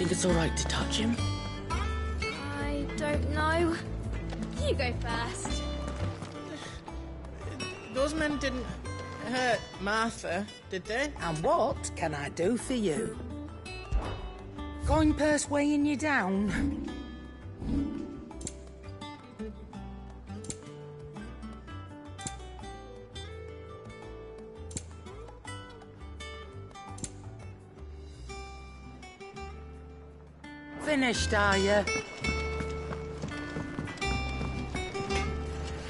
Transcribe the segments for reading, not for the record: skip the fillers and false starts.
Think it's all right to touch him? I don't know. You go first. Those men didn't hurt Martha, did they? And what can I do for you? Coin purse weighing you down? Finished, are you?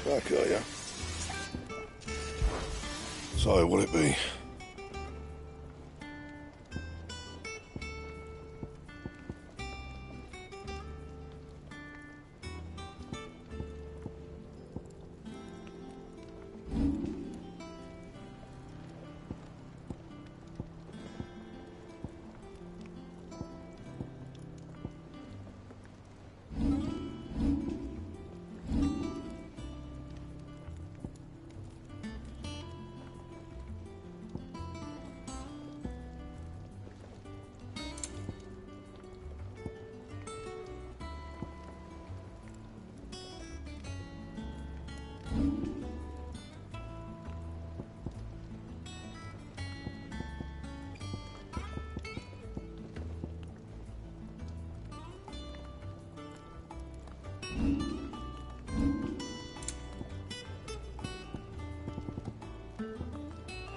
Back, are you? So, will it be?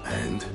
And?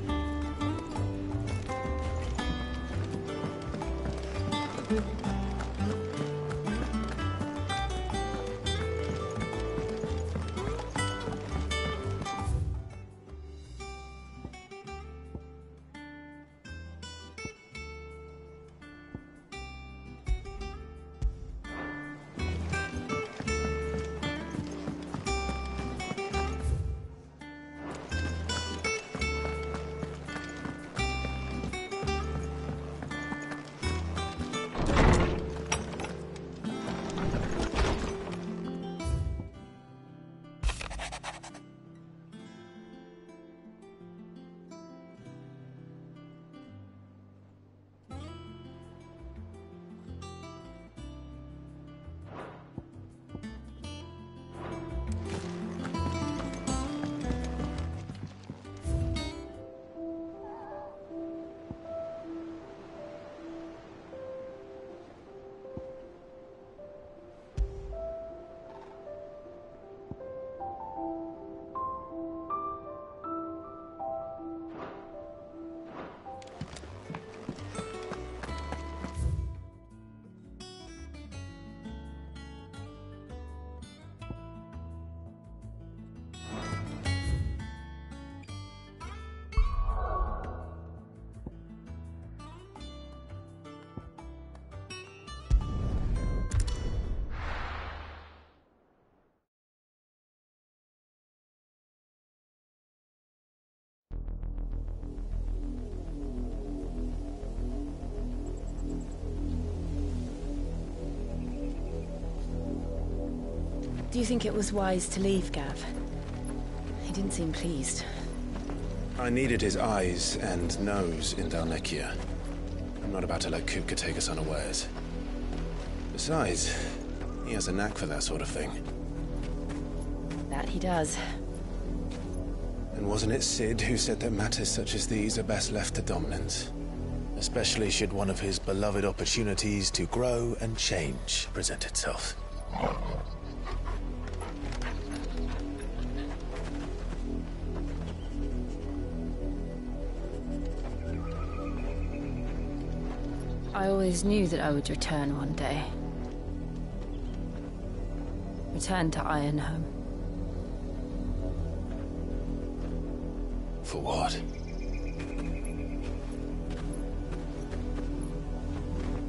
Do you think it was wise to leave, Gav? He didn't seem pleased. I needed his eyes and nose in Dalnekia. I'm not about to let Kupka take us unawares. Besides, he has a knack for that sort of thing. That he does. And wasn't it Sid who said that matters such as these are best left to dominance? Especially should one of his beloved opportunities to grow and change present itself. I always knew that I would return one day. Return to Ironhome. For what?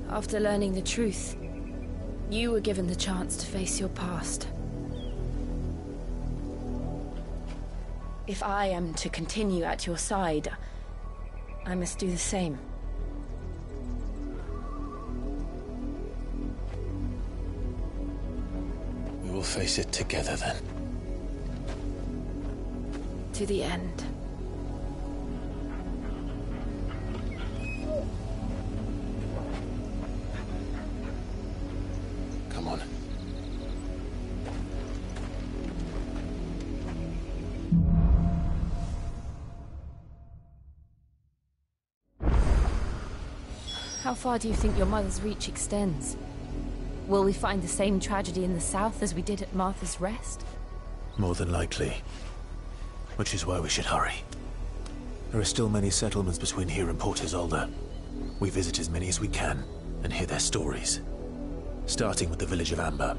After learning the truth, you were given the chance to face your past. If I am to continue at your side, I must do the same. We will face it together then. To the end. How far do you think your mother's reach extends? Will we find the same tragedy in the south as we did at Martha's Rest? More than likely. Which is why we should hurry. There are still many settlements between here and Port Isolde. We visit as many as we can and hear their stories. Starting with the village of Amber.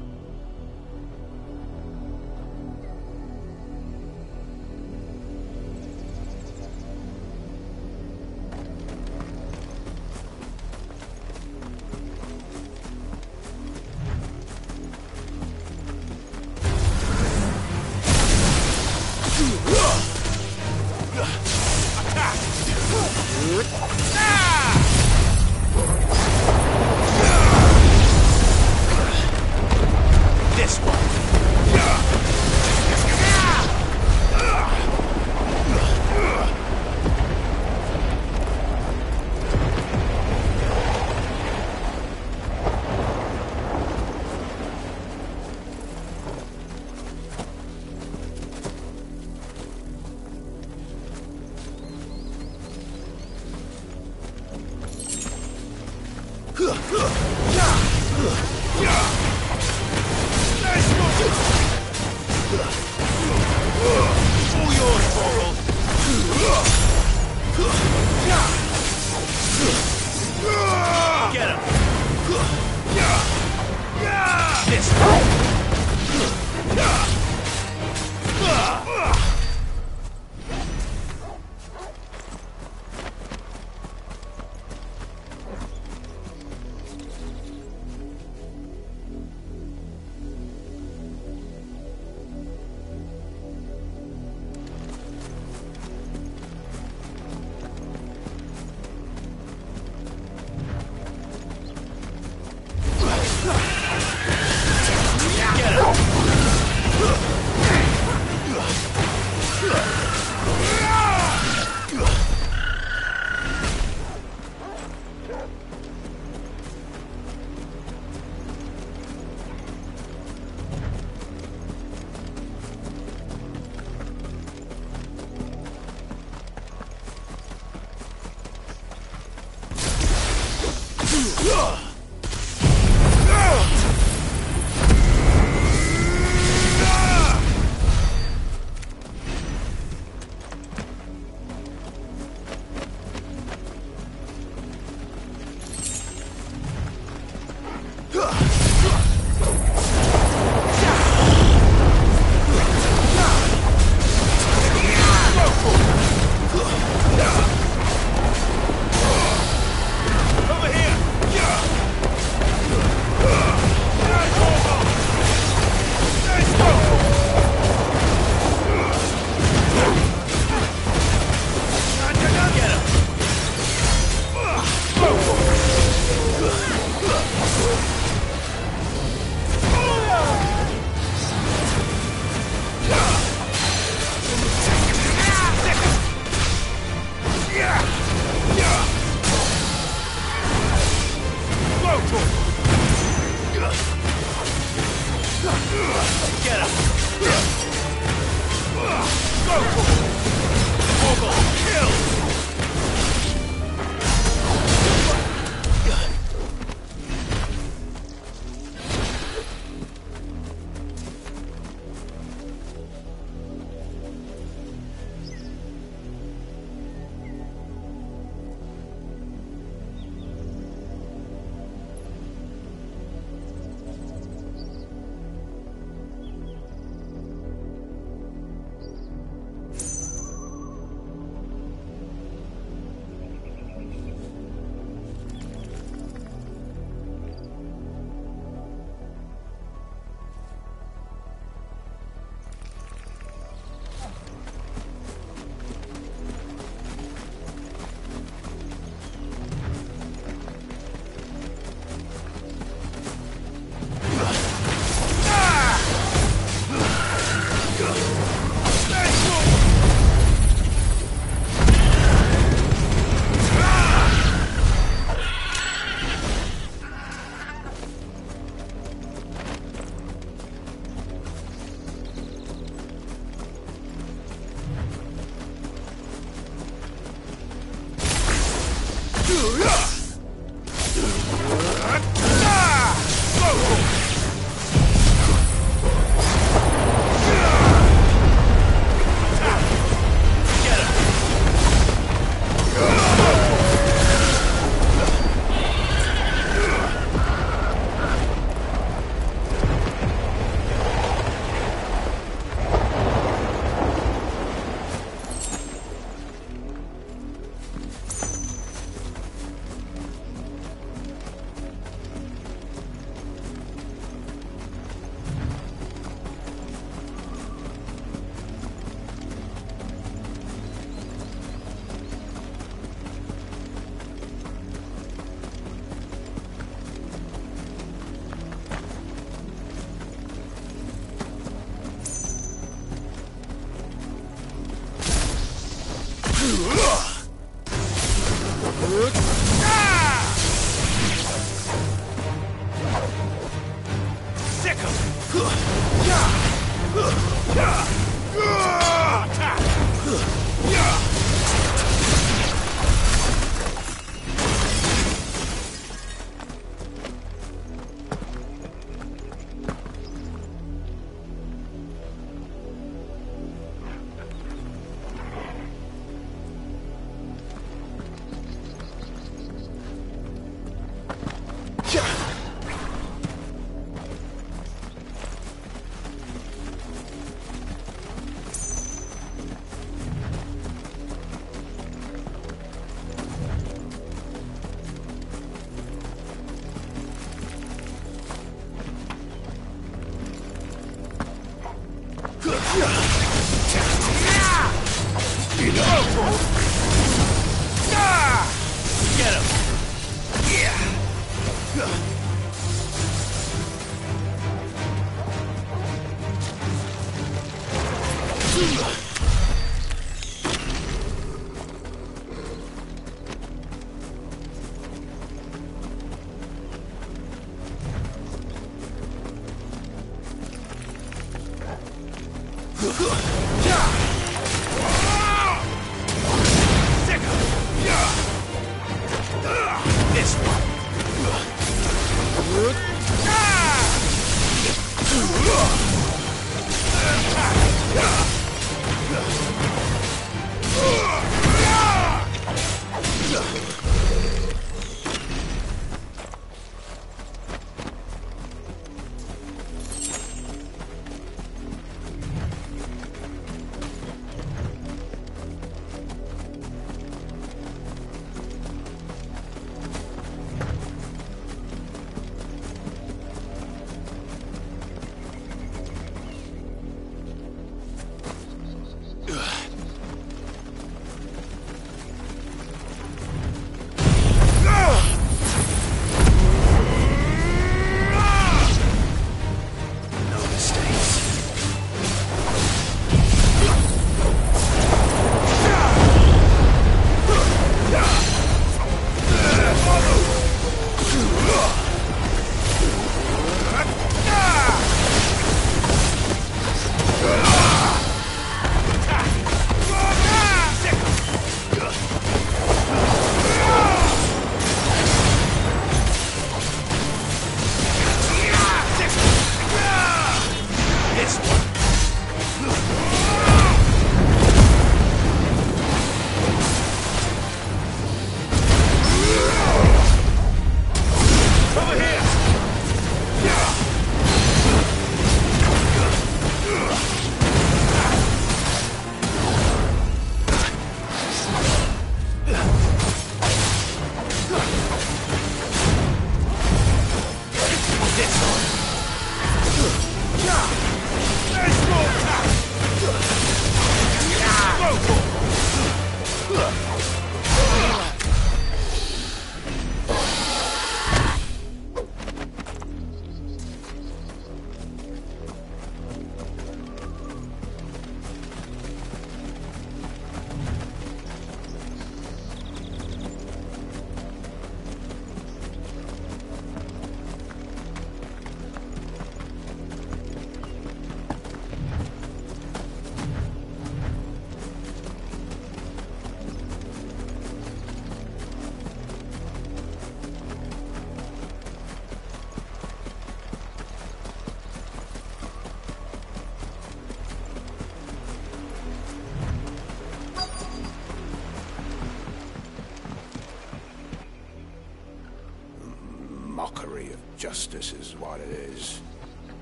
Mockery of justice is what it is.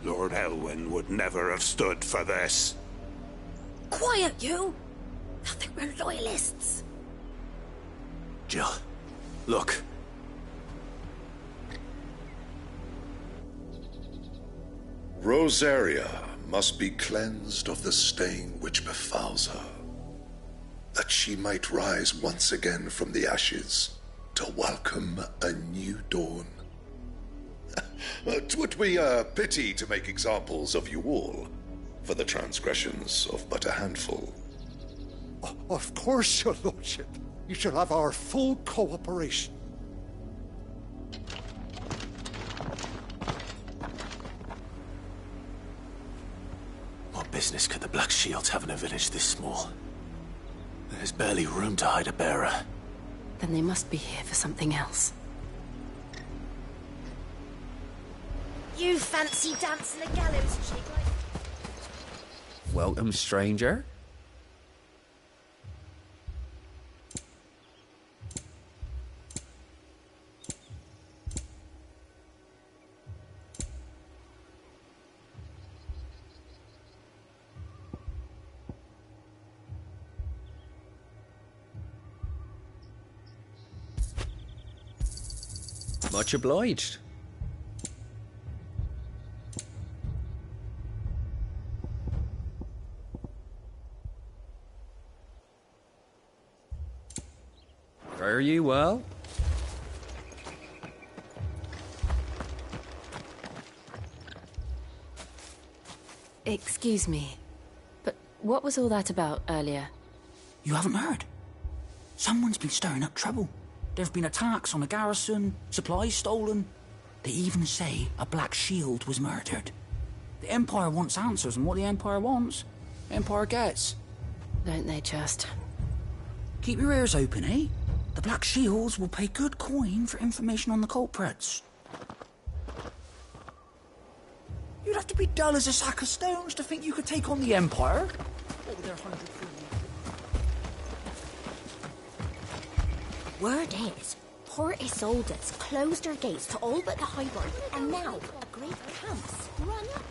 Lord Elwyn would never have stood for this. Quiet, you! I think we're loyalists. Jill, look. Rosaria must be cleansed of the stain which befouls her, that she might rise once again from the ashes to welcome a new dawn. 'Twould be a pity to make examples of you all, for the transgressions of but a handful. Of course, your lordship. You shall have our full cooperation. What business could the Black Shields have in a village this small? There's barely room to hide a bearer. Then they must be here for something else. You fancy dancing a gallows jig like... Welcome, stranger. Much obliged. Fare you well? Excuse me, but what was all that about earlier? You haven't heard? Someone's been stirring up trouble. There have been attacks on the garrison, supplies stolen. They even say a Black Shield was murdered. The Empire wants answers, and what the Empire wants, the Empire gets. Don't they just? Keep your ears open, eh? The Black Shields will pay good coin for information on the culprits. You'd have to be dull as a sack of stones to think you could take on the Empire. What with their 100 food? Word is, Port Isolde's closed their gates to all but the highborn, and now a great camp sprung up.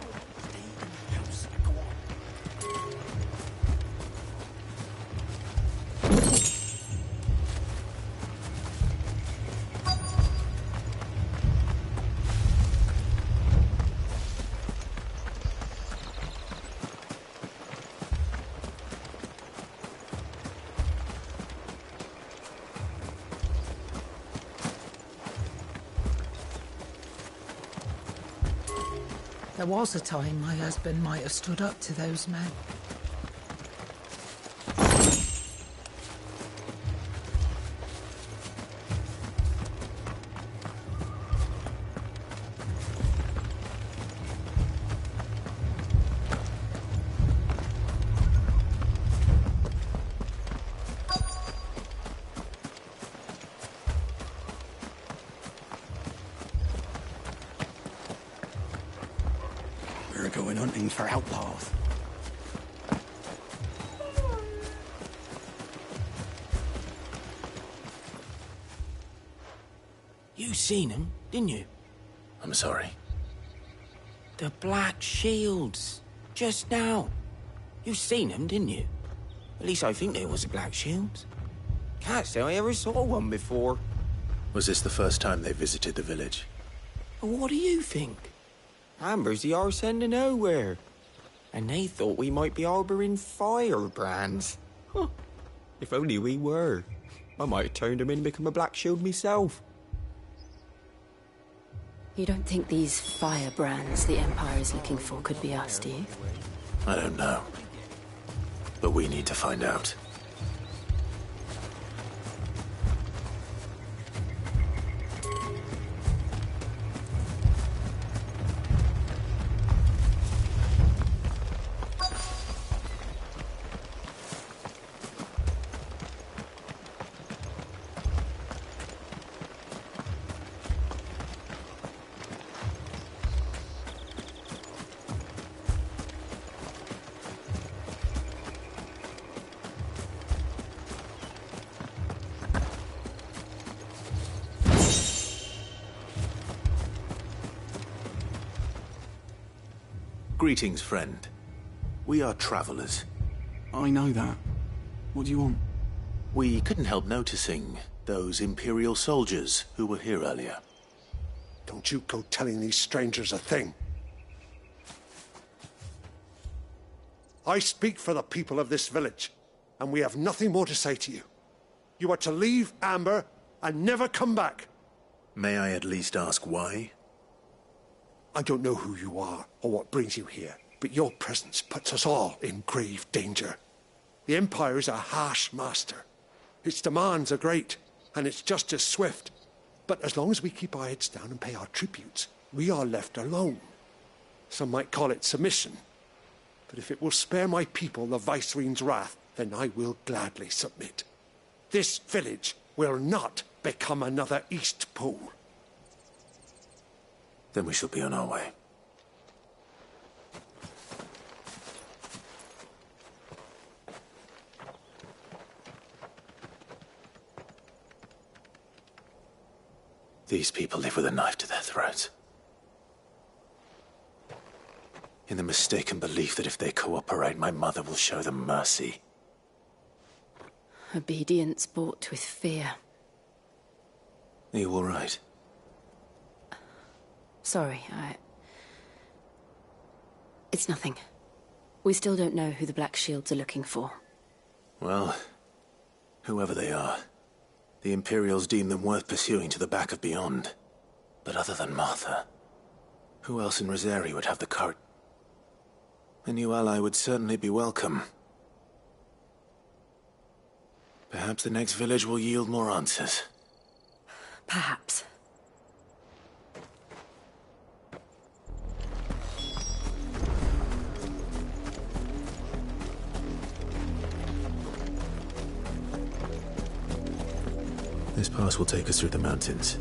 There was a time my husband might have stood up to those men. We're going hunting for outpath. You seen him, didn't you? I'm sorry. The Black Shields. Just now. You seen them, didn't you? At least I think there was a Black Shields. Can't say I ever saw one before. Was this the first time they visited the village? What do you think? Amber's the arse end of nowhere. And they thought we might be harbouring firebrands. Huh. If only we were. I might have turned them in and become a Black Shield myself. You don't think these firebrands the Empire is looking for could be us, do you? I don't know. But we need to find out. Greetings, friend. We are travelers. I know that. What do you want? We couldn't help noticing those Imperial soldiers who were here earlier. Don't you go telling these strangers a thing. I speak for the people of this village, and we have nothing more to say to you. You are to leave Amber and never come back. May I at least ask why? I don't know who you are or what brings you here, but your presence puts us all in grave danger. The Empire is a harsh master. Its demands are great, and its justice swift. But as long as we keep our heads down and pay our tributes, we are left alone. Some might call it submission. But if it will spare my people the Viceroy's wrath, then I will gladly submit. This village will not become another East Pool. Then we shall be on our way. These people live with a knife to their throats. In the mistaken belief that if they cooperate, my mother will show them mercy. Obedience bought with fear. Are you all right? Sorry, It's nothing. We still don't know who the Black Shields are looking for. Well, whoever they are, the Imperials deem them worth pursuing to the back of beyond. But other than Martha, who else in Rosari would have the courage? A new ally would certainly be welcome. Perhaps the next village will yield more answers. Perhaps. This pass will take us through the mountains.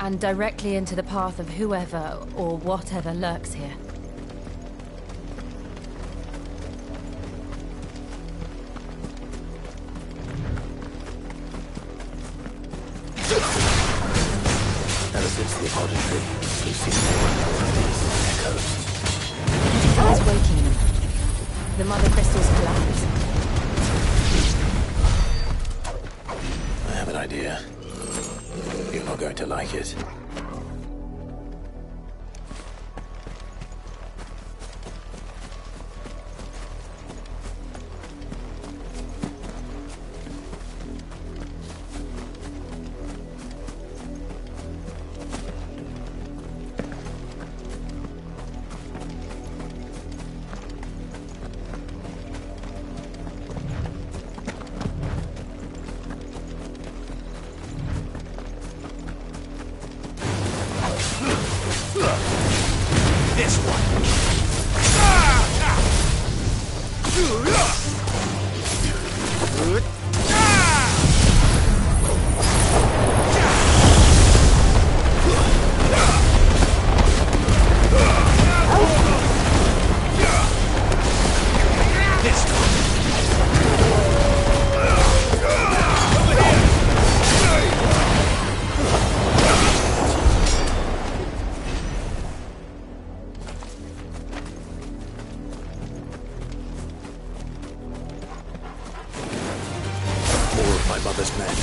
And directly into the path of whoever or whatever lurks here. Ever since the auditory, we've seen more of these echoes. It's waking them. The mother crystals collapse. I have an idea. You're not going to like it. This one. My mother's men.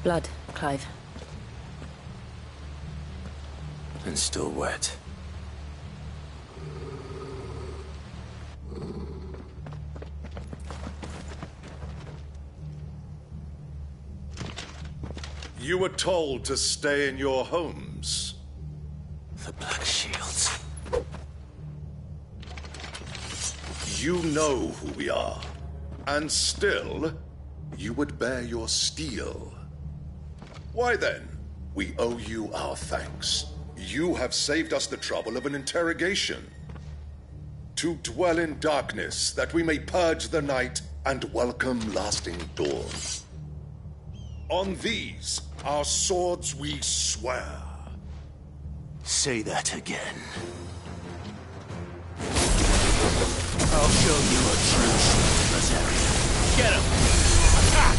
Blood, Clive. And still wet. You were told to stay in your homes. The Black Shields. You know who we are. And still, you would bear your steel. Why then, we owe you our thanks. You have saved us the trouble of an interrogation. To dwell in darkness, that we may purge the night and welcome lasting dawn. On these, our swords we swear. Say that again. I'll show you a true shield in this area. Get him! Attack!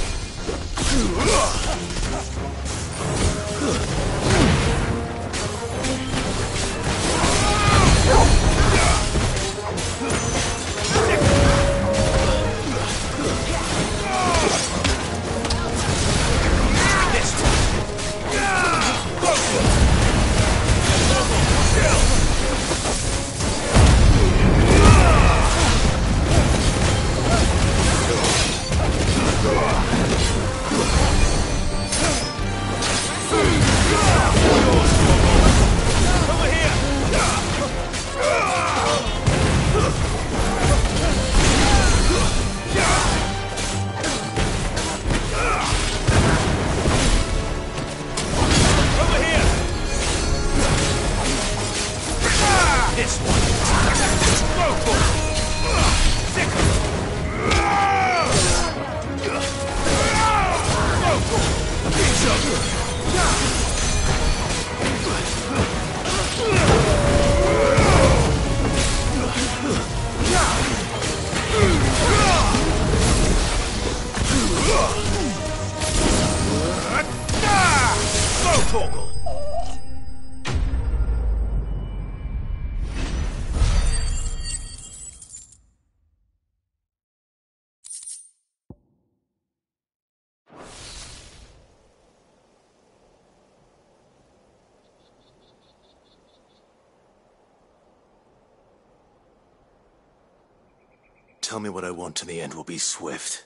Tell me what I want and the end will be swift.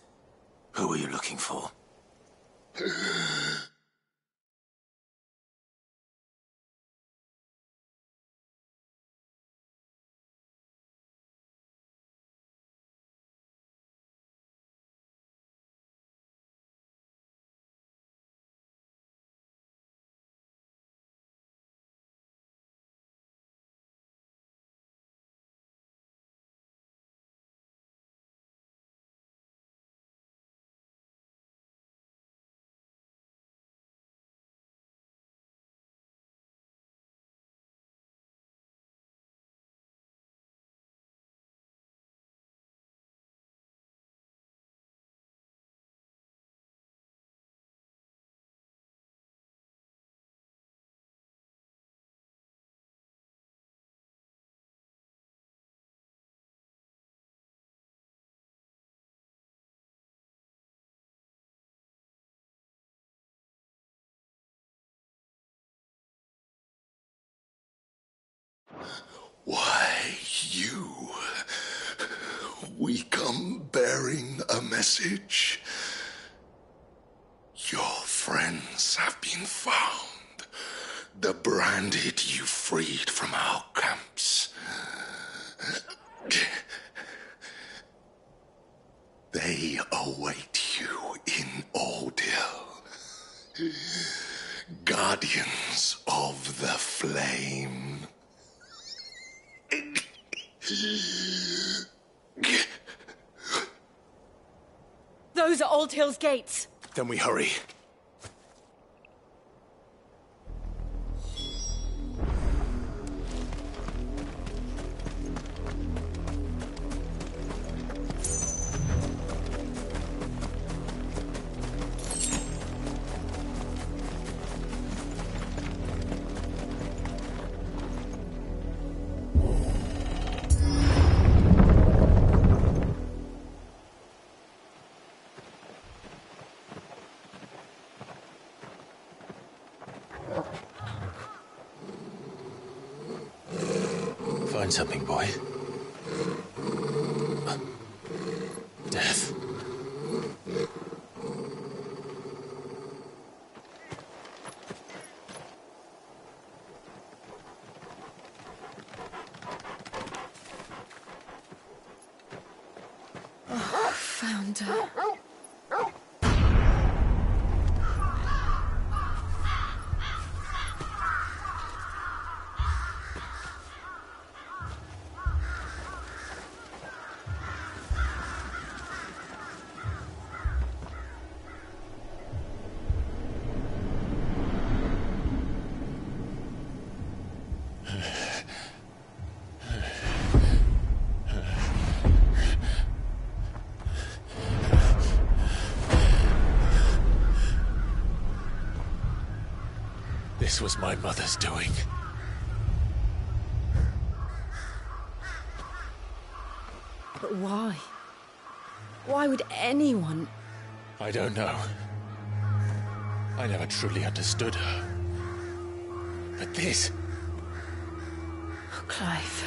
Who are you looking for? Why, you? We come bearing a message. Your friends have been found. The branded you freed from our camps. They await you in Ordeal. Guardians of the Flame. Those are Old Hill's gates. Then we hurry. find something, boy. Death. Oh, found her. This was my mother's doing. But why? Why would anyone... I don't know. I never truly understood her. But this... Oh, Clive.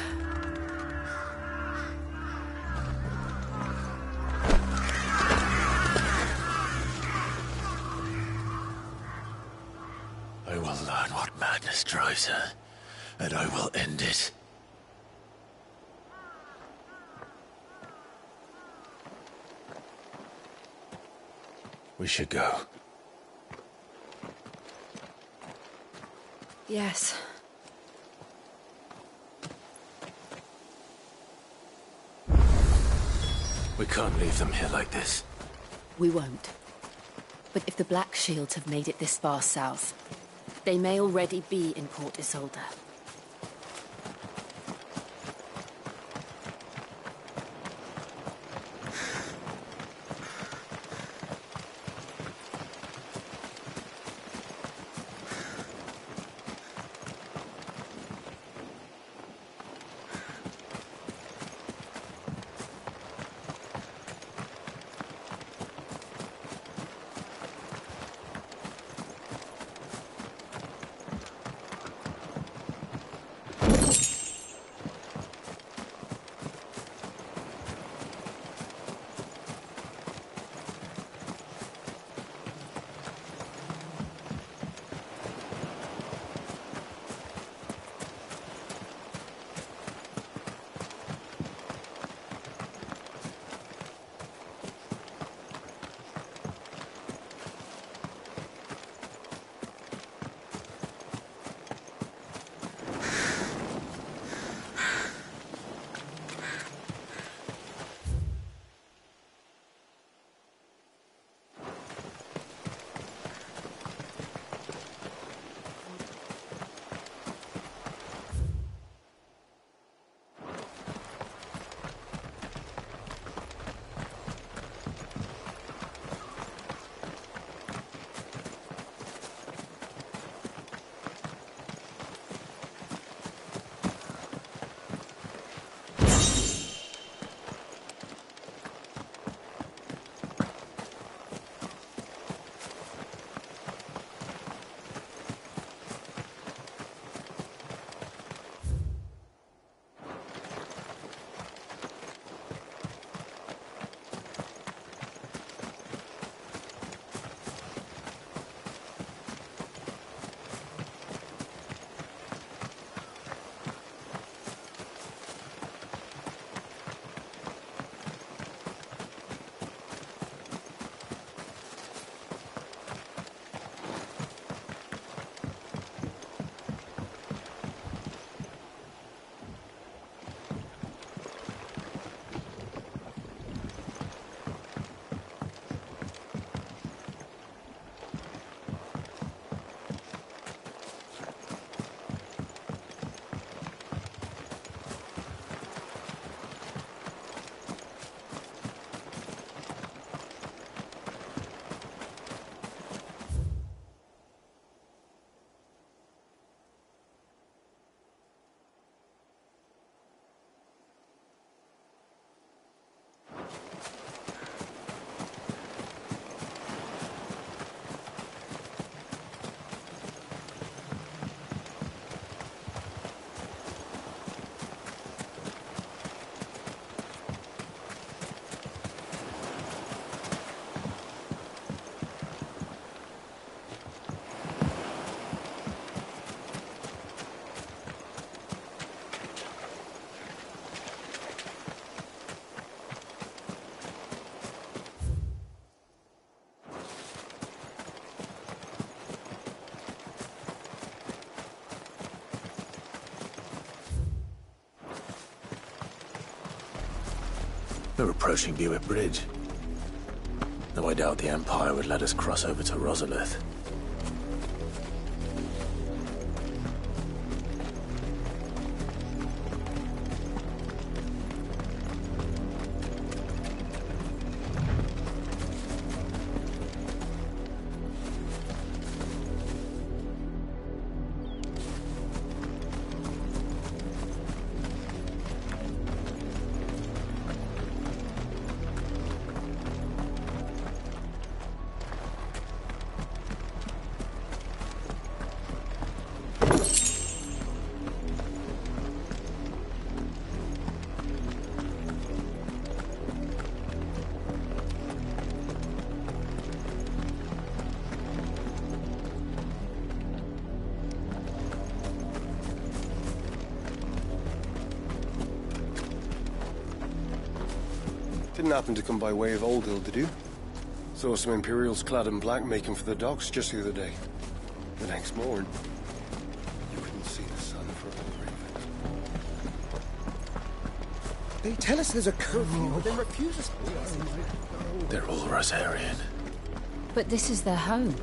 I will learn what madness drives her, and I will end it. We should go. Yes. We can't leave them here like this. We won't. But if the Black Shields have made it this far south, they may already be in Port Isolde. We're approaching Buick Bridge. Though I doubt the Empire would let us cross over to Rosalith. Didn't happen to come by way of Oldhill, did you? Saw some Imperials clad in black making for the docks just the other day. The next morning, you couldn't see the sun for over. They tell us there's a curfew, but then refuse us. They're all Rosarian. But this is their home.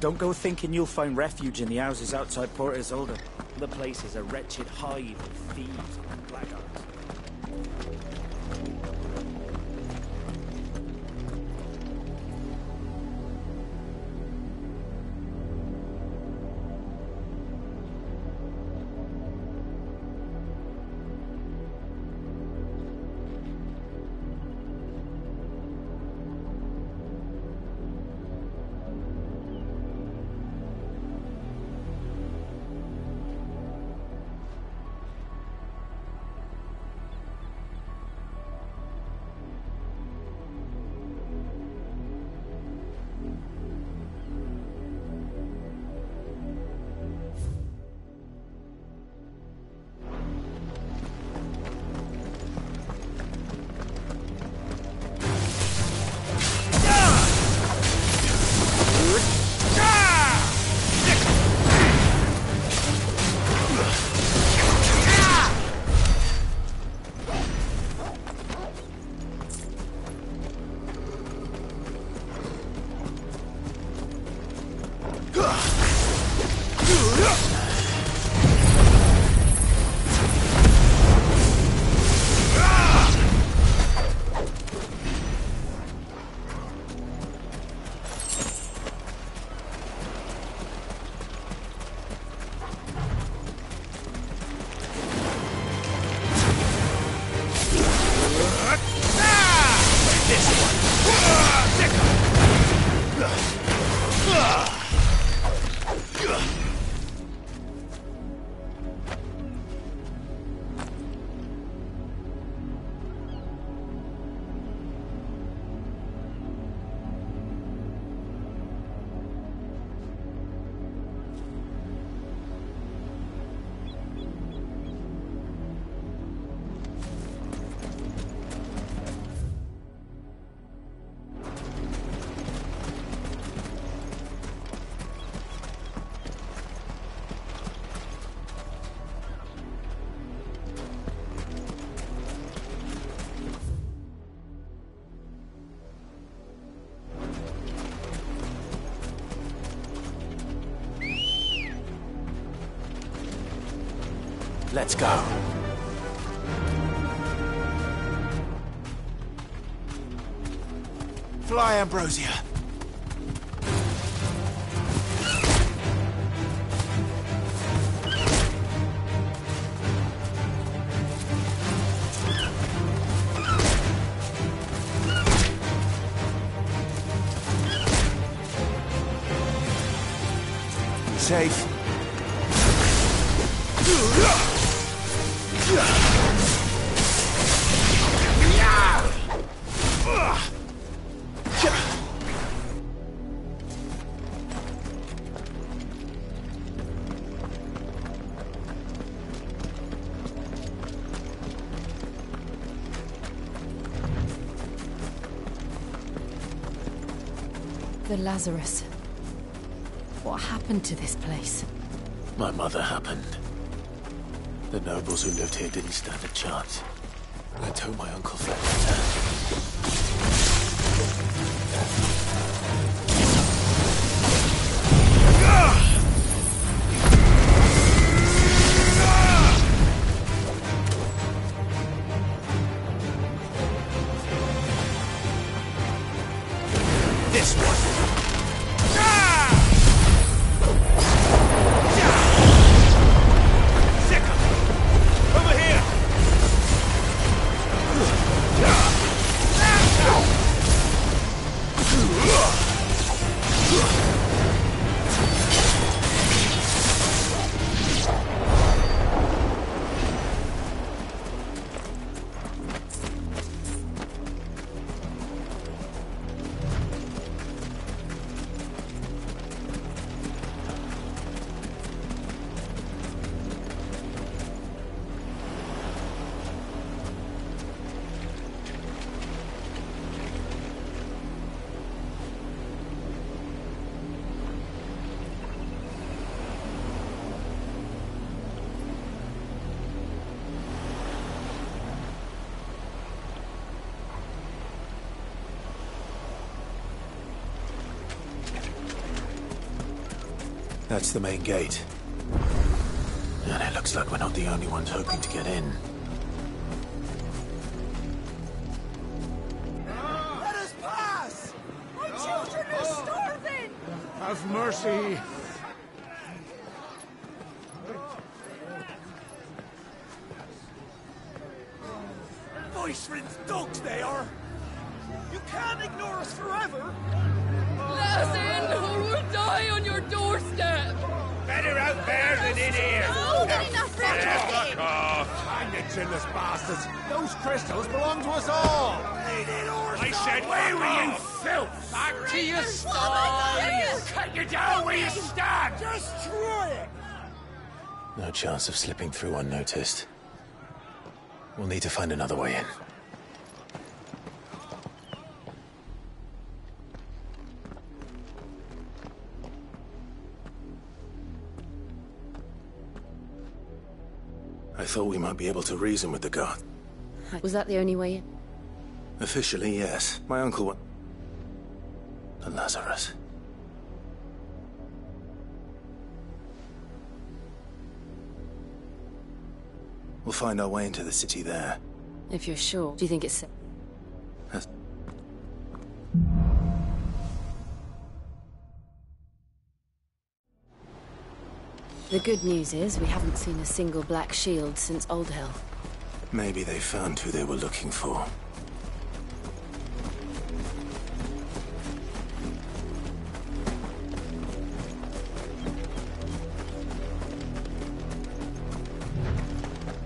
Don't go thinking you'll find refuge in the houses outside Port Isolde. The place is a wretched hive of thieves and blackguards. Let's go. Fly, Ambrosia. Safe. The Lazarus. What happened to this place? My mother happened. The nobles who lived here didn't stand a chance. Let's hope my uncle fled with This one. Over here! That's the main gate. And it looks like we're not the only ones hoping to get in. Let us pass! My children are starving! Have mercy! Voice-rinsed dogs they are! You can't ignore us forever! Let us in, or we'll die on your doorstep! Better out there than in here! No, get enough for Fuck off! Hang it, chinless bastards! Those crystals belong to us all! I said, away with you, filth! Back to your sties! Cut you down where you stand! Just try it! No chance of slipping through unnoticed. We'll need to find another way in. I thought we might be able to reason with the guard. Was that the only way in? Officially, yes. My uncle went... The Lazarus. We'll find our way into the city there. If you're sure. Do you think it's safe? That's... The good news is we haven't seen a single black shield since Old Hill. Maybe they found who they were looking for.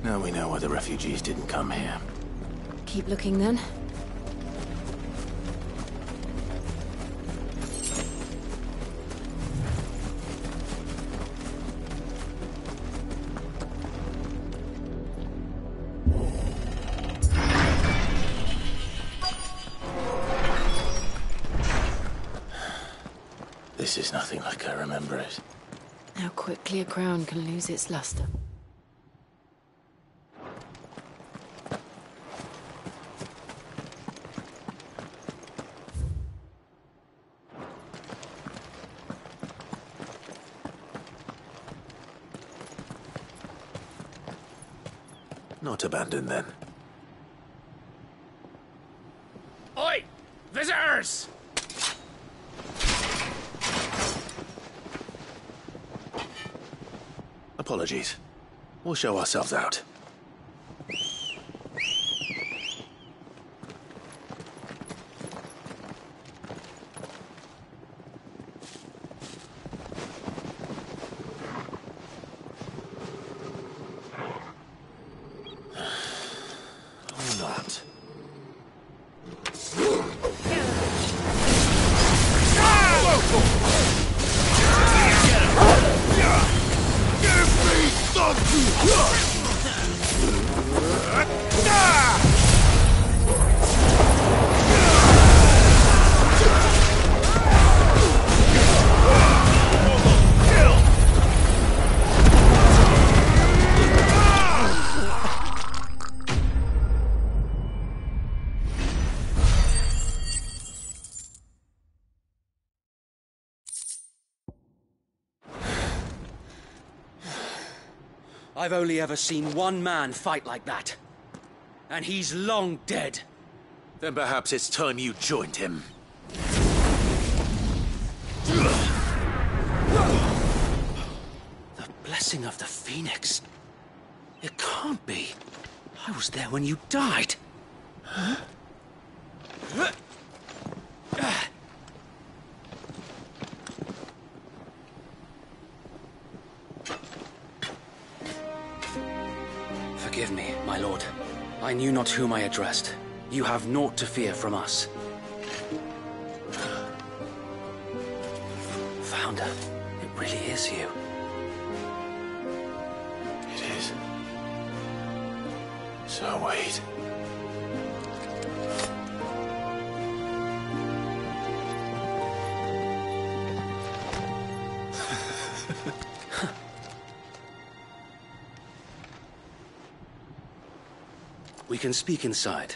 Now we know why the refugees didn't come here. Keep looking then. This is nothing like I remember it. How quickly a crown can lose its luster. Not abandoned then. Oi! Visitors! Apologies. We'll show ourselves out. I've only ever seen one man fight like that. And he's long dead. Then perhaps it's time you joined him. The blessing of the Phoenix. It can't be. I was there when you died. Huh? Forgive me, my lord. I knew not whom I addressed. You have naught to fear from us. Founder, it really is you. It is. So wait. We can speak inside.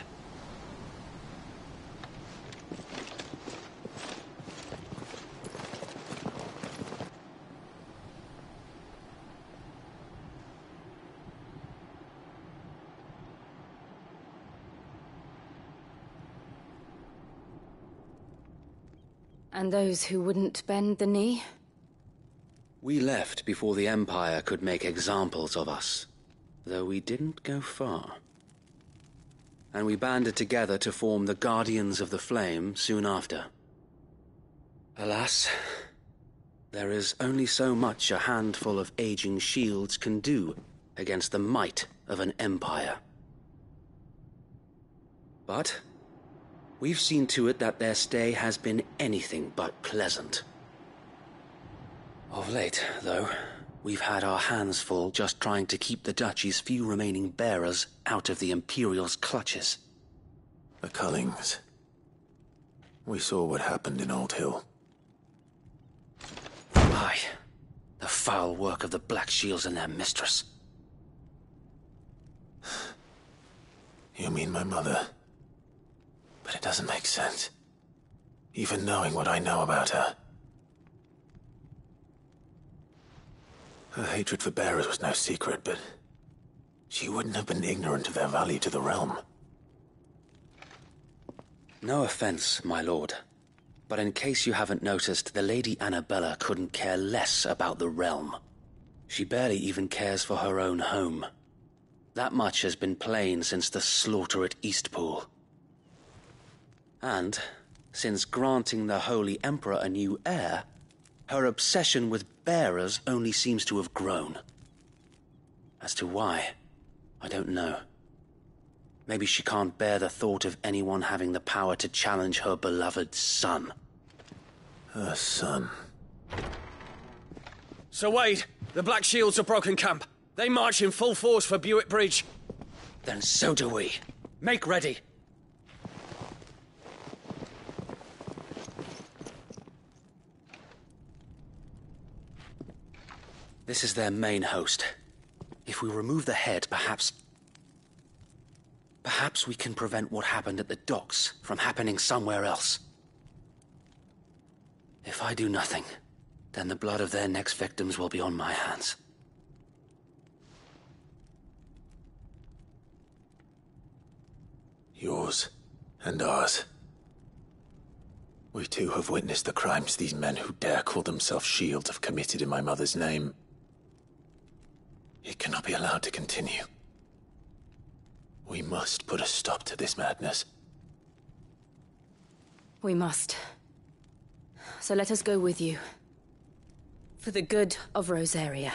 And those who wouldn't bend the knee? We left before the Empire could make examples of us, though we didn't go far. And we banded together to form the Guardians of the Flame soon after. Alas, there is only so much a handful of aging shields can do against the might of an empire. But we've seen to it that their stay has been anything but pleasant. Of late, though, we've had our hands full just trying to keep the Duchy's few remaining bearers out of the Imperial's clutches. The Cullings. We saw what happened in Old Hill. Aye. The foul work of the Black Shields and their mistress. You mean my mother? But it doesn't make sense. Even knowing what I know about her. Her hatred for bearers was no secret, but she wouldn't have been ignorant of their value to the realm. No offense, my lord, but in case you haven't noticed, the Lady Annabella couldn't care less about the realm. She barely even cares for her own home. That much has been plain since the slaughter at Eastpool. And, since granting the Holy Emperor a new heir, her obsession with bearers only seems to have grown. As to why, I don't know. Maybe she can't bear the thought of anyone having the power to challenge her beloved son. Her son. Sir Wade, the Black Shields have broken camp. They march in full force for Buick Bridge. Then so do we. Make ready. This is their main host. If we remove the head, perhaps we can prevent what happened at the docks from happening somewhere else. If I do nothing, then the blood of their next victims will be on my hands. Yours and ours. We too have witnessed the crimes these men who dare call themselves shields have committed in my mother's name. It cannot be allowed to continue. We must put a stop to this madness. We must. So let us go with you. For the good of Rosaria.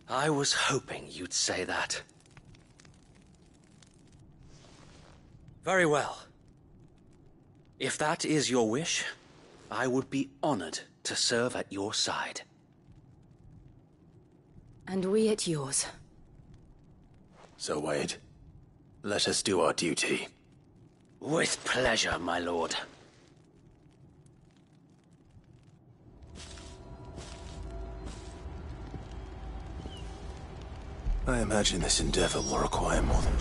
I was hoping you'd say that. Very well. If that is your wish, I would be honored to serve at your side. And we at yours. So, Wade, let us do our duty. With pleasure, my lord. I imagine this endeavor will require more than...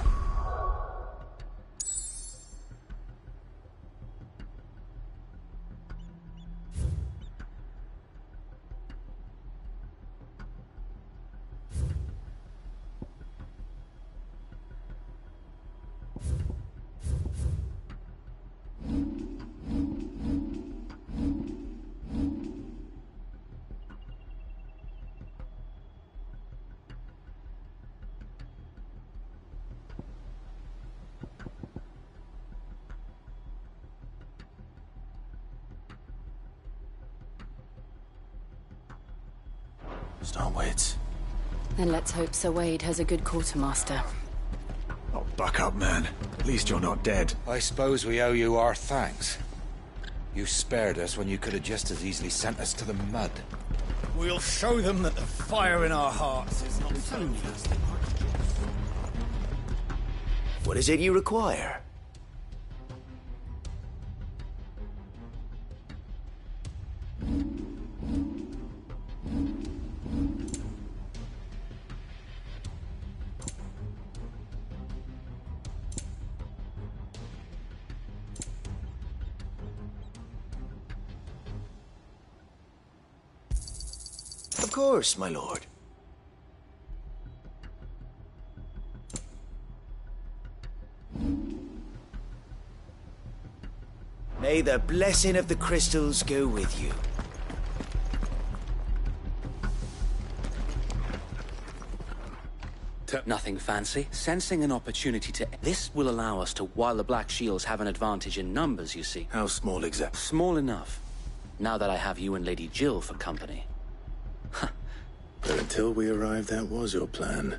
Starwades. Then let's hope Sir Wade has a good quartermaster. Oh, buck up, man. At least you're not dead. I suppose we owe you our thanks. You spared us when you could have just as easily sent us to the mud. We'll show them that the fire in our hearts is not so plastic. What is it you require? Of course, my lord. May the blessing of the crystals go with you. Nothing fancy. Sensing an opportunity to... This will allow us to, while the Black Shields have an advantage in numbers, you see. How small exactly? Small enough. Now that I have you and Lady Jill for company. But until we arrived, that was your plan.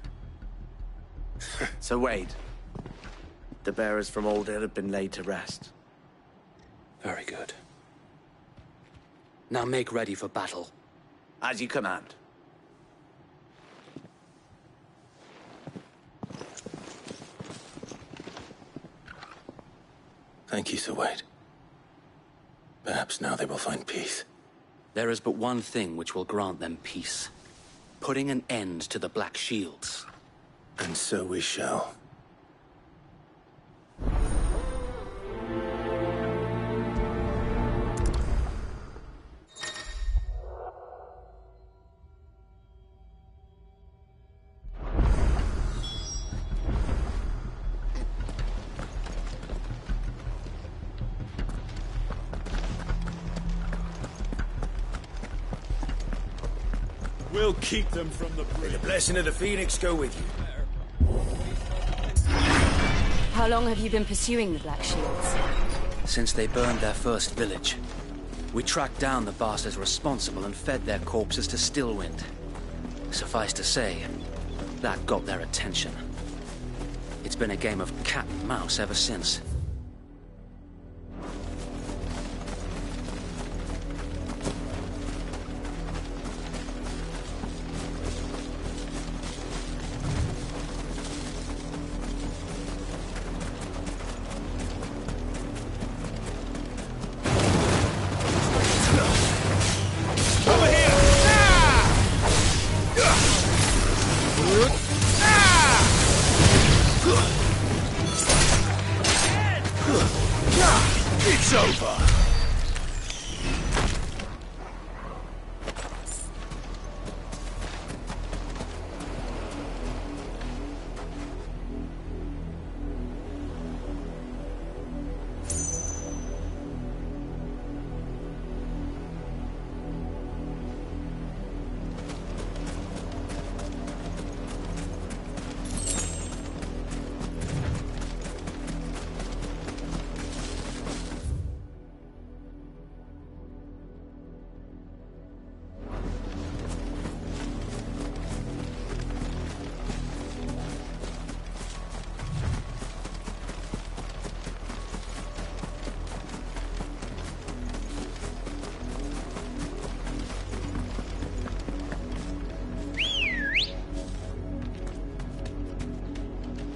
So Wade, the bearers from Oldale have been laid to rest. Very good. Now make ready for battle. As you command. Thank you, Sir Wade. Perhaps now they will find peace. There is but one thing which will grant them peace. Putting an end to the Black Shields. And so we shall. We'll keep them from the bridge. May the blessing of the Phoenix go with you. How long have you been pursuing the Black Shields? Since they burned their first village. We tracked down the bastards responsible and fed their corpses to Stillwind. Suffice to say, that got their attention. It's been a game of cat and mouse ever since. It's over!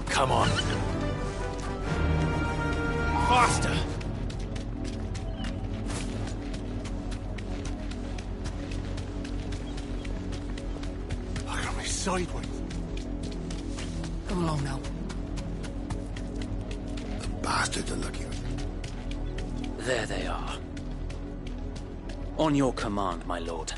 Come on. Faster! Look at me sideways. Come along now. The bastards are looking. There they are. On your command, my lord.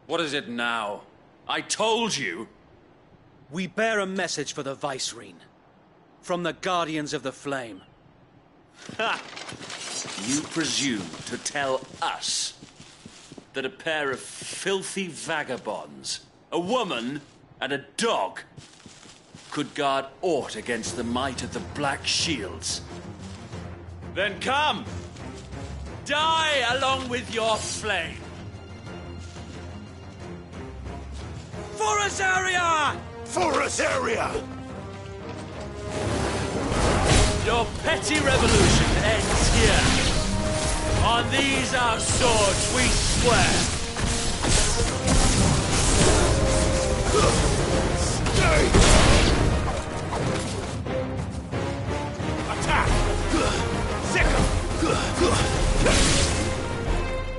What is it now? I told you! We bear a message for the Vicereine. From the Guardians of the Flame. Ha! You presume to tell us that a pair of filthy vagabonds, a woman and a dog, could guard aught against the might of the Black Shields. Then come! Die along with your flame! For Azaria! For Azaria! Your petty revolution ends here. On these our swords we swear. Stay! Attack!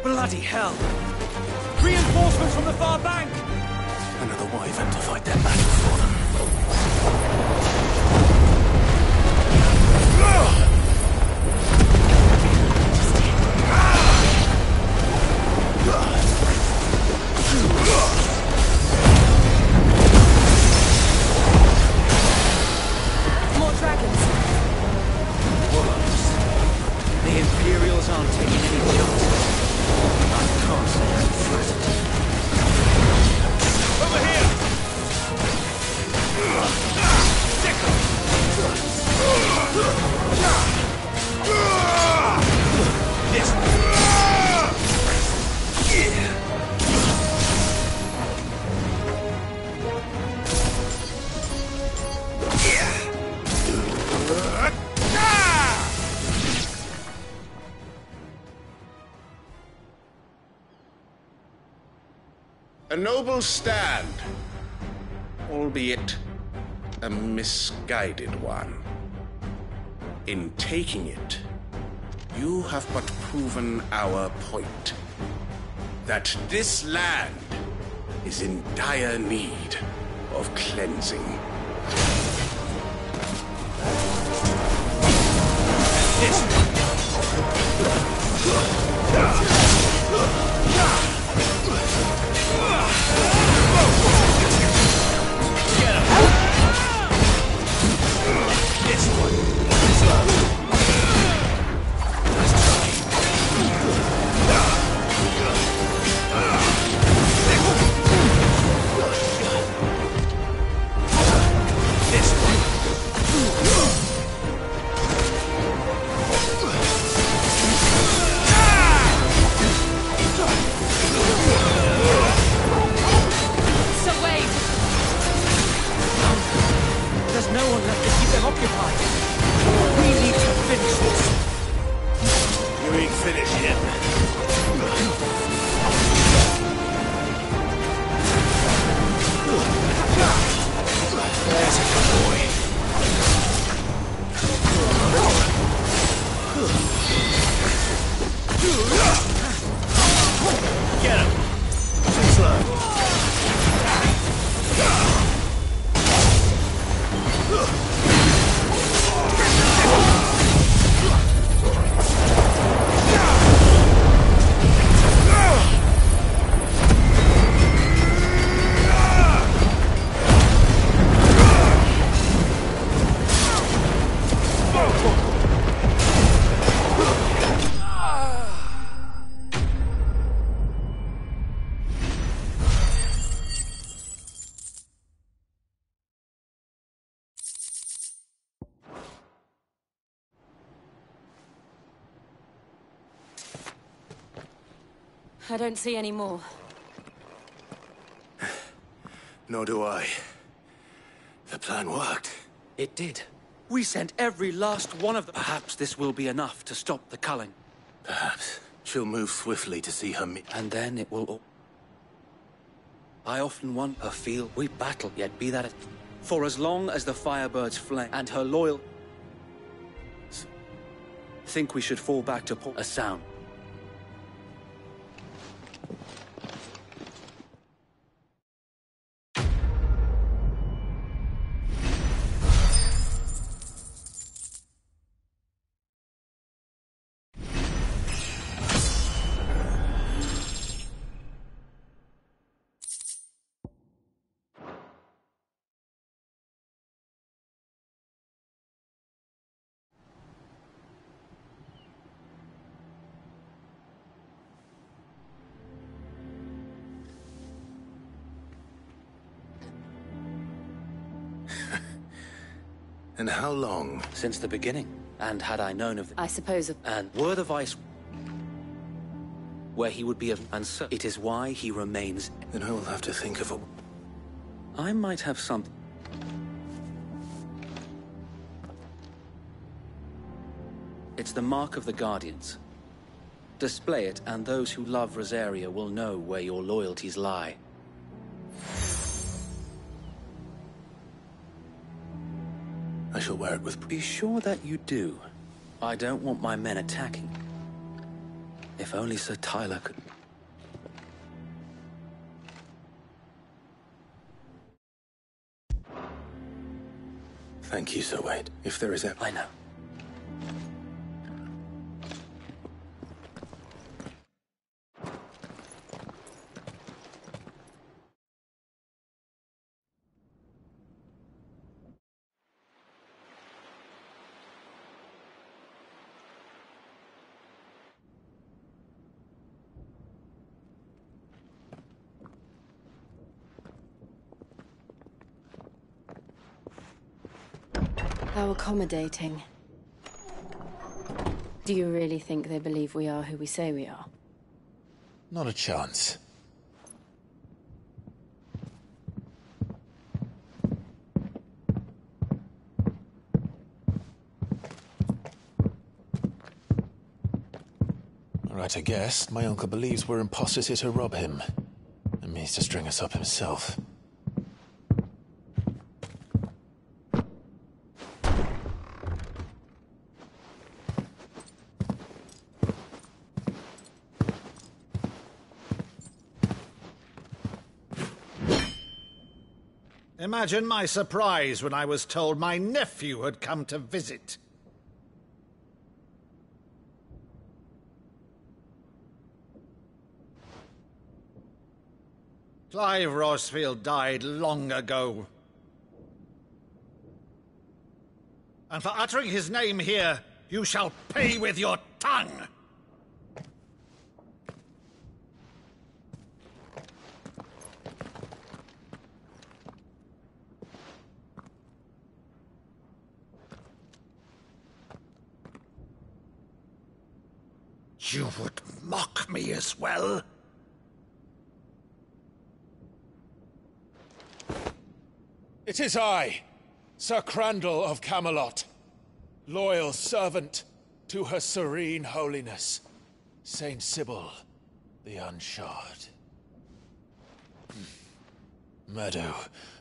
Bloody hell! Reinforcements from the far bank! Another wyvern to fight their battle for them. More dragons. Wolves. The Imperials aren't taking any chances. I can't say I'm flattered. Over here! A noble stand, albeit a misguided one. In taking it, you have but proven our point. That this land is in dire need of cleansing. I don't see any more. Nor do I. The plan worked. It did. We sent every last one of them. Perhaps this will be enough to stop the culling. Perhaps. She'll move swiftly to see her And then it will... I often want her feel we battle, yet be that it... For as long as the Firebird's flame and her loyal... Think we should fall back to a sound. And how long? Since the beginning. And had I known of... I suppose... And were the Vice... where he would be of... And so it is why he remains... Then I will have to think of a... I might have something... It's the mark of the Guardians. Display it, and those who love Rosaria will know where your loyalties lie. I shall wear it with... Be sure that you do. I don't want my men attacking. If only Sir Tyler could... Thank you, Sir Wade. If there is a... I know. How accommodating. Do you really think they believe we are who we say we are? Not a chance. Right, I guess. My uncle believes we're imposters here to rob him. And means to string us up himself. Imagine my surprise when I was told my nephew had come to visit. Clive Rosfield died long ago. And for uttering his name here, you shall pay with your tongue! You would mock me as well? It is I, Sir Crandall of Camelot, loyal servant to Her Serene Holiness, Saint Sybil the Unshod. Meadow,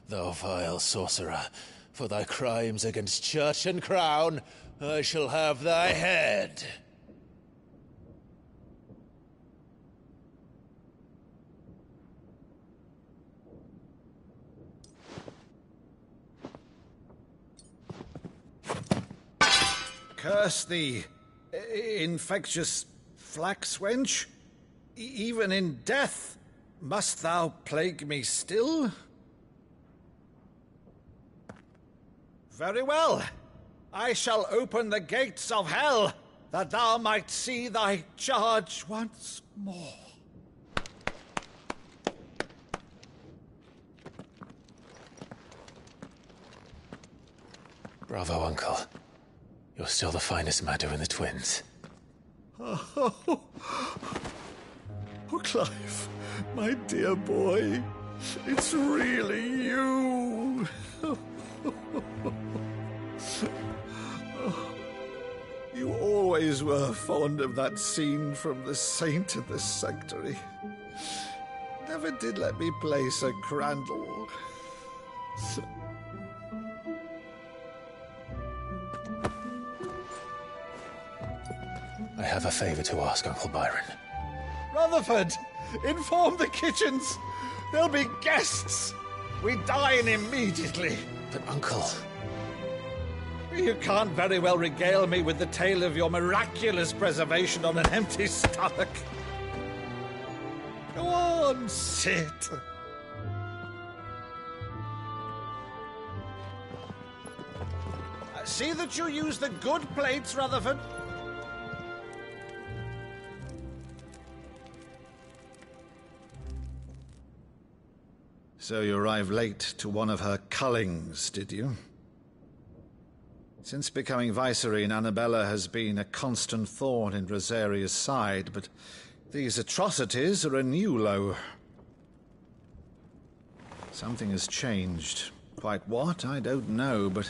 thou vile sorcerer, for thy crimes against church and crown, I shall have thy head. Curse thee, infectious flax wench. Even in death, must thou plague me still? Very well. I shall open the gates of hell, that thou might see thy charge once more. Bravo, Uncle. You're still the finest Maddo in the twins. Oh, Clive, my dear boy, it's really you. You always were fond of that scene from The Saint and the Sanctuary. Never did let me play Sir Crandall. I have a favor to ask, Uncle Byron. Rutherford, inform the kitchens. There'll be guests. We dine immediately. But, Uncle... You can't very well regale me with the tale of your miraculous preservation on an empty stomach. Go on, sit. See that you use the good plates, Rutherford. So you arrived late to one of her cullings, did you? Since becoming Vicereine, Annabella has been a constant thorn in Rosaria's side, but these atrocities are a new low. Something has changed. Quite what, I don't know, but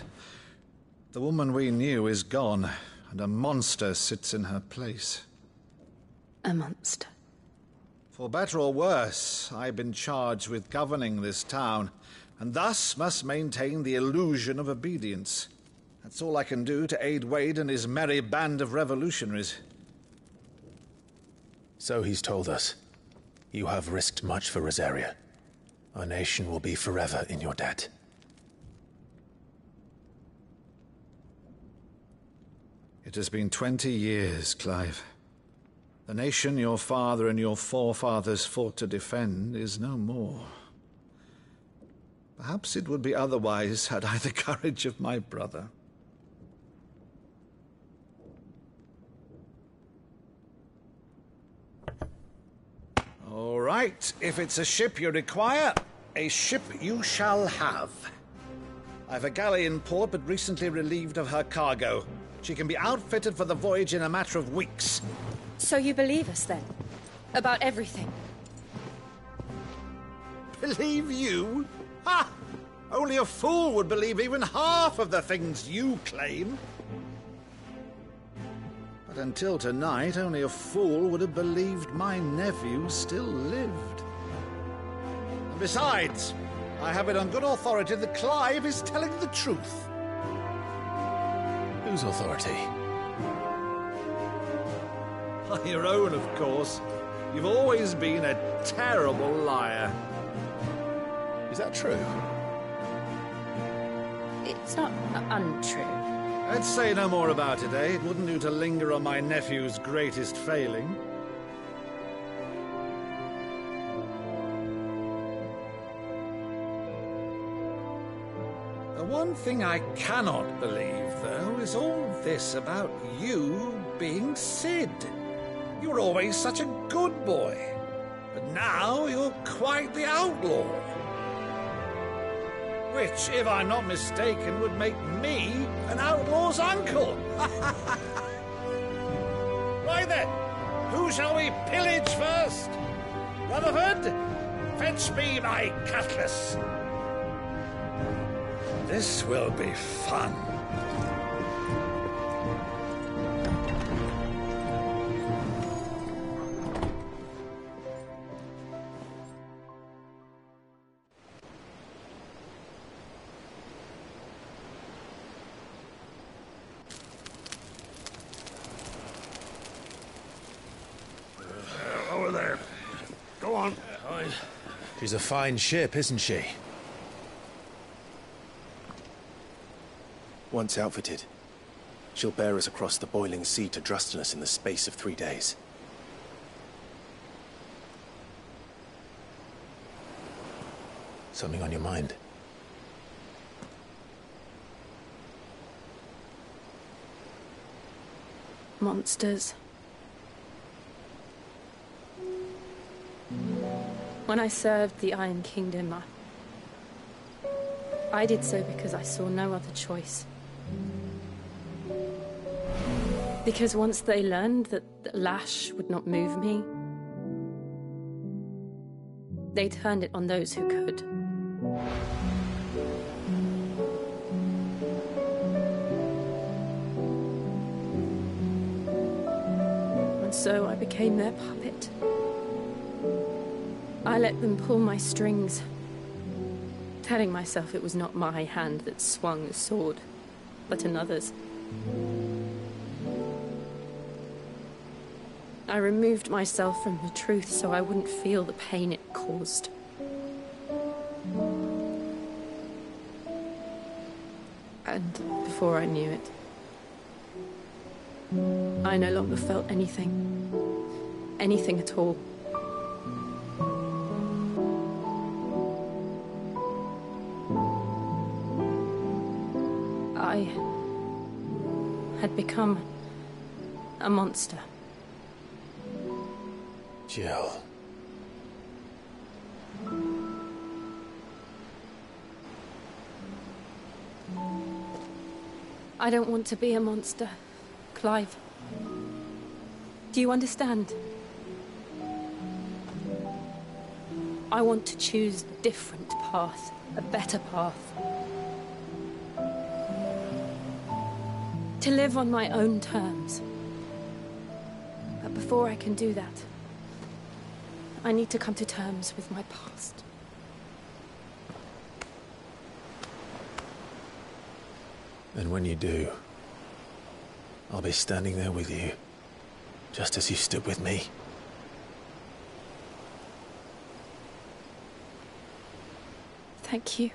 the woman we knew is gone, and a monster sits in her place. A monster? For better or worse, I've been charged with governing this town, and thus must maintain the illusion of obedience. That's all I can do to aid Wade and his merry band of revolutionaries. So he's told us. You have risked much for Rosaria. Our nation will be forever in your debt. It has been 20 years, Clive. The nation your father and your forefathers fought to defend is no more. Perhaps it would be otherwise had I the courage of my brother. All right, if it's a ship you require, a ship you shall have. I've a galley in port, but recently relieved of her cargo. She can be outfitted for the voyage in a matter of weeks. So you believe us, then? About everything? Believe you? Ha! Only a fool would believe even half of the things you claim. But until tonight, only a fool would have believed my nephew still lived. And besides, I have it on good authority that Clive is telling the truth. Whose authority? Your own, of course. You've always been a terrible liar. Is that true? It's not untrue. Let's say no more about it, eh? It wouldn't do to linger on my nephew's greatest failing. The one thing I cannot believe, though, is all this about you being Sid. You were always such a good boy, but now you're quite the outlaw. Which, if I'm not mistaken, would make me an outlaw's uncle. Right then, who shall we pillage first? Rutherford, fetch me my cutlass. This will be fun. Over there. Go on. She's a fine ship, isn't she? Once outfitted, she'll bear us across the boiling sea to Drustinus in the space of 3 days. Something on your mind? Monsters. When I served the Iron Kingdom, I did so because I saw no other choice. Because once they learned that the lash would not move me, they turned it on those who could. And so I became their puppet. I let them pull my strings, telling myself it was not my hand that swung the sword, but another's. I removed myself from the truth so I wouldn't feel the pain it caused. And before I knew it, I no longer felt anything. Anything at all. I had become a monster. Jill. I don't want to be a monster, Clive. Do you understand? I want to choose a different path, a better path. To live on my own terms. But before I can do that, I need to come to terms with my past. And when you do, I'll be standing there with you, just as you stood with me. Thank you,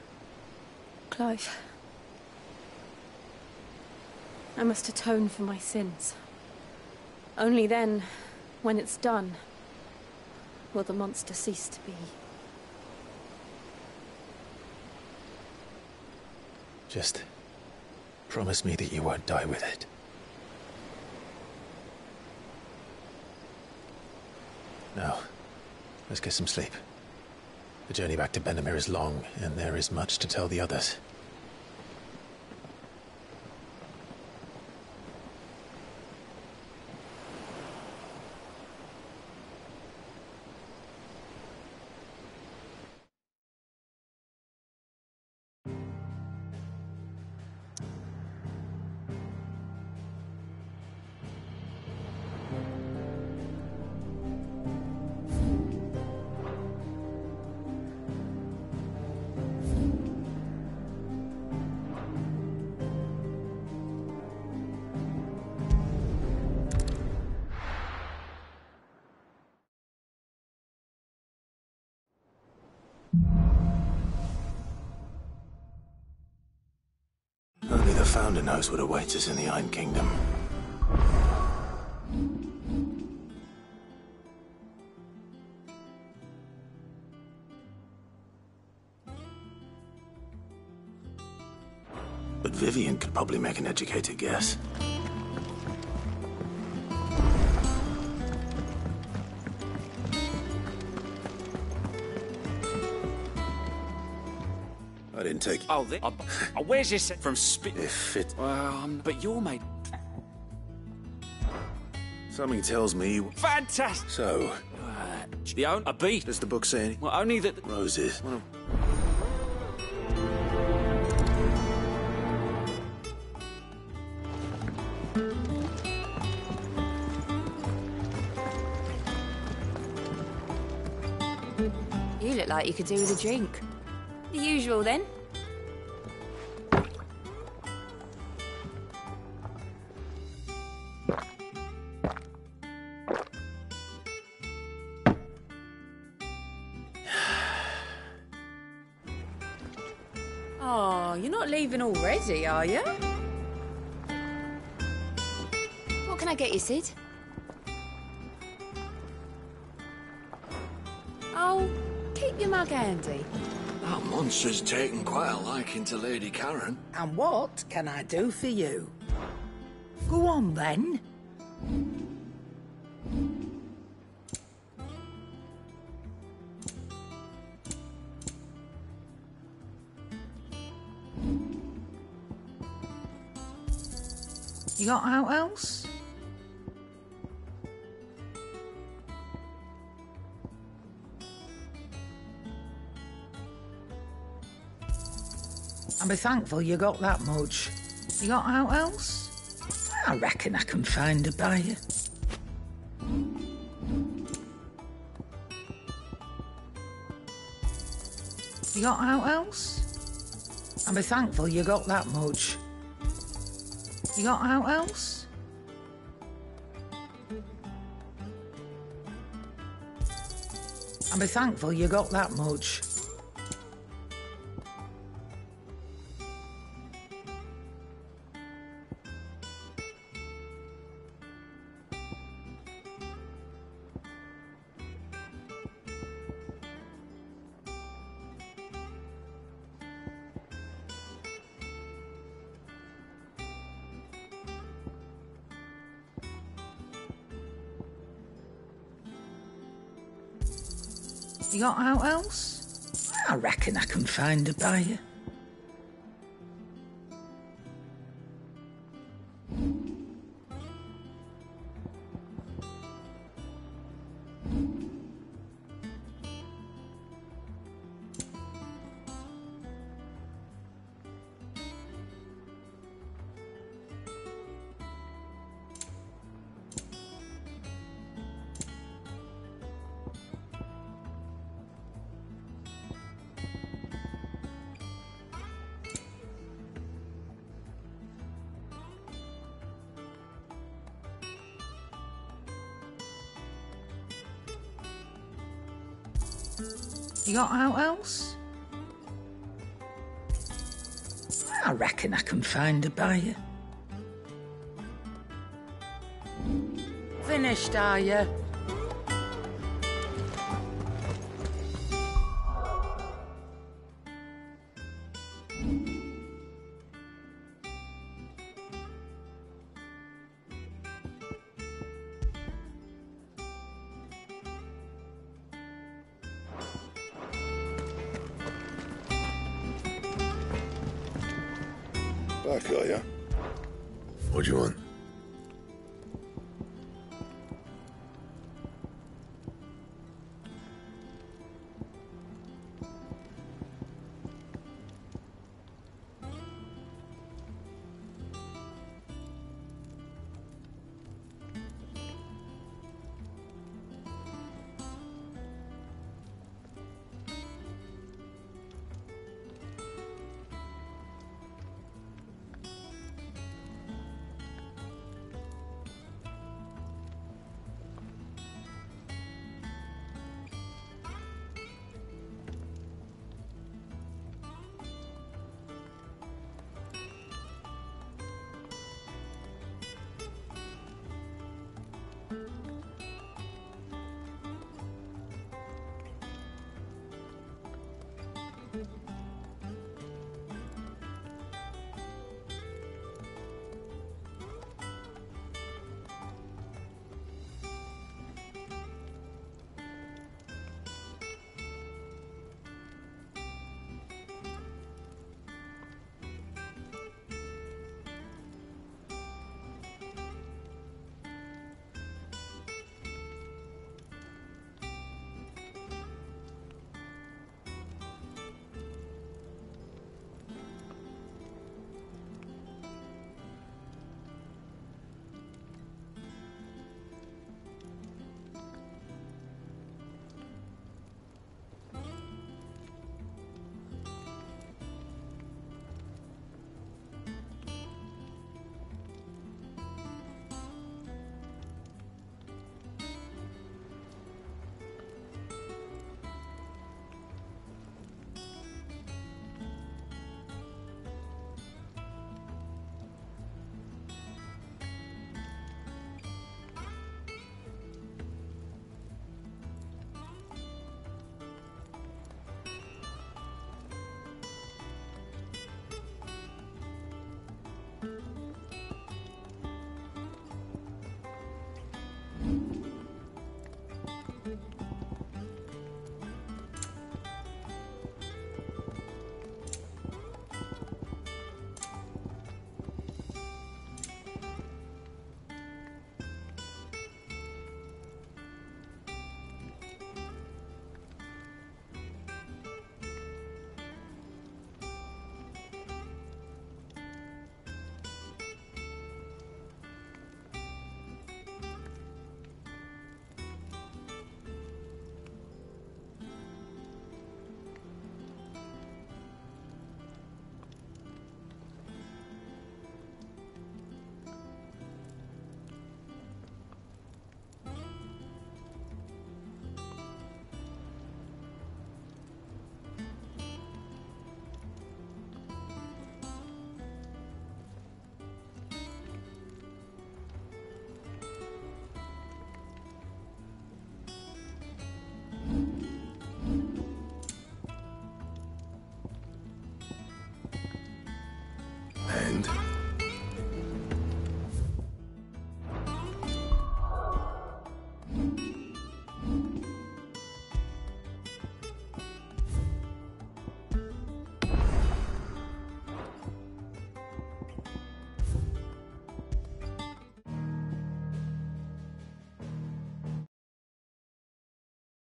Clive. I must atone for my sins. Only then, when it's done, will the monster cease to be. Just promise me that you won't die with it. Now, let's get some sleep. The journey back to Benamir is long, and there is much to tell the others. Only the Founder knows what awaits us in the Iron Kingdom. But Vivian could probably make an educated guess. I didn't take... Oh, where's this from If it... Well, but you're made... Something tells me... Fantastic! So... the own... A beast. Does the book say anything? Well, only that... Roses. You look like you could do with a drink. The usual, then. Oh, you're not leaving already, are you? What can I get you, Sid? Oh, keep your mug handy. That monster's taken quite a liking to Lady Karen. And what can I do for you? Go on, then. You got out else? I'll be thankful you got that much. You got out else? I reckon I can find a buyer. You got out else? I'll be thankful you got that much. You got out else? I'll be thankful you got that much. You got out else? I reckon I can find a buyer. You got out else? I reckon I can find a buyer. Finished, are you? Back, are ya? What do you want?